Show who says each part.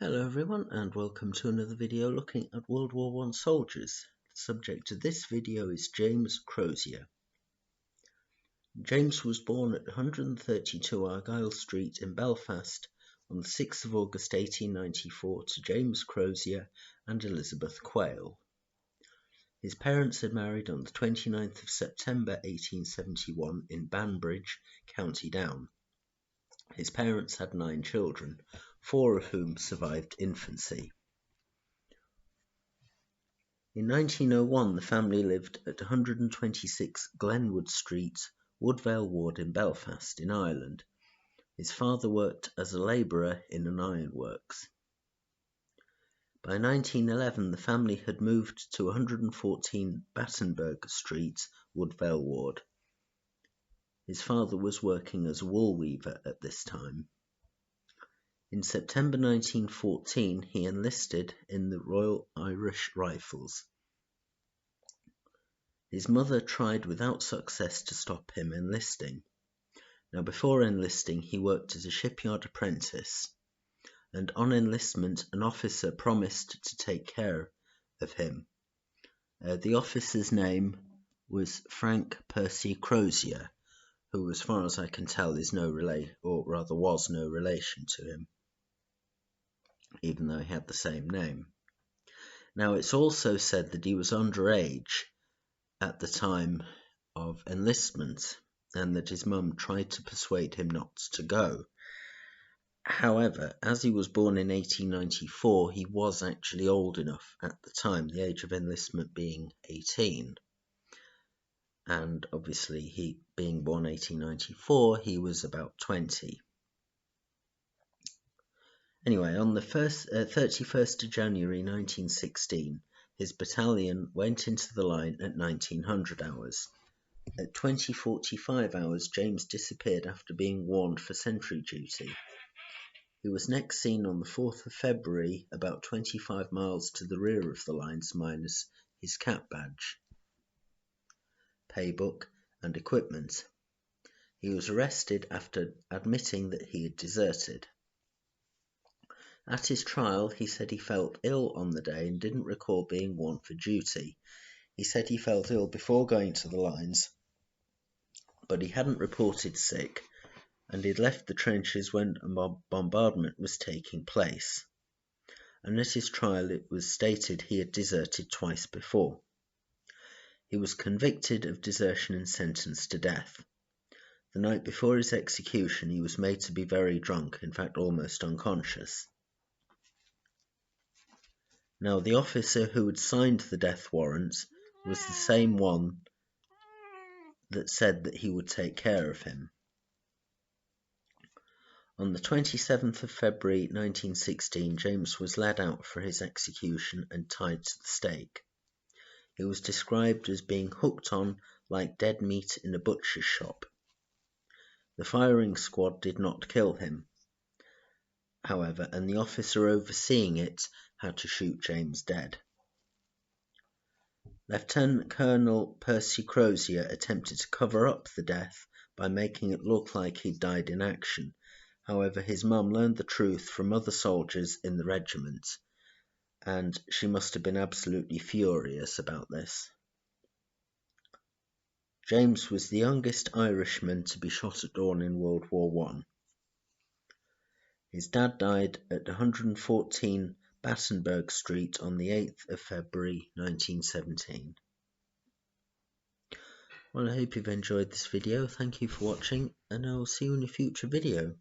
Speaker 1: Hello everyone and welcome to another video looking at World War I soldiers. The subject of this video is James Crozier. James was born at 132 Argyle Street in Belfast on the 6th of August 1894 to James Crozier and Elizabeth Quayle. His parents had married on the 29th of September 1871 in Banbridge, County Down. His parents had 9 children, 4 of whom survived infancy. In 1901, the family lived at 126 Glenwood Street, Woodvale Ward in Belfast, in Ireland. His father worked as a labourer in an ironworks. By 1911, the family had moved to 114 Battenberg Street, Woodvale Ward. His father was working as a wool weaver at this time. In September 1914, he enlisted in the Royal Irish Rifles. His mother tried without success to stop him enlisting. Now, before enlisting, he worked as a shipyard apprentice, and on enlistment, an officer promised to take care of him. The officer's name was Frank Percy Crozier, who, as far as I can tell, was no relation to him, even though he had the same name. Now, it's also said that he was underage at the time of enlistment, and that his mum tried to persuade him not to go. However, as he was born in 1894, he was actually old enough at the time, the age of enlistment being 18. And obviously, he being born 1894, he was about 20. Anyway, on the 31st of January 1916, his battalion went into the line at 1900 hours. At 20:45 hours, James disappeared after being warned for sentry duty. He was next seen on the 4th of February, about 25 miles to the rear of the lines, minus his cap badge, pay book, and equipment. He was arrested after admitting that he had deserted. At his trial, he said he felt ill on the day and didn't recall being warned for duty. He said he felt ill before going to the lines, but he hadn't reported sick, and he'd left the trenches when a bombardment was taking place. And at his trial it was stated he had deserted twice before. He was convicted of desertion and sentenced to death. The night before his execution, he was made to be very drunk, in fact almost unconscious. Now, the officer who had signed the death warrant was the same one that said that he would take care of him. On the 27th of February 1916, James was led out for his execution and tied to the stake. He was described as being hooked on like dead meat in a butcher's shop. The firing squad did not kill him, however, and the officer overseeing it had to shoot James dead. Lieutenant Colonel Percy Crozier attempted to cover up the death by making it look like he died in action. However, his mum learned the truth from other soldiers in the regiment, and she must have been absolutely furious about this. James was the youngest Irishman to be shot at dawn in World War I. His dad died at 114 Battenberg Street on the 8th of February 1917. Well, I hope you've enjoyed this video. Thank you for watching, and I will see you in a future video.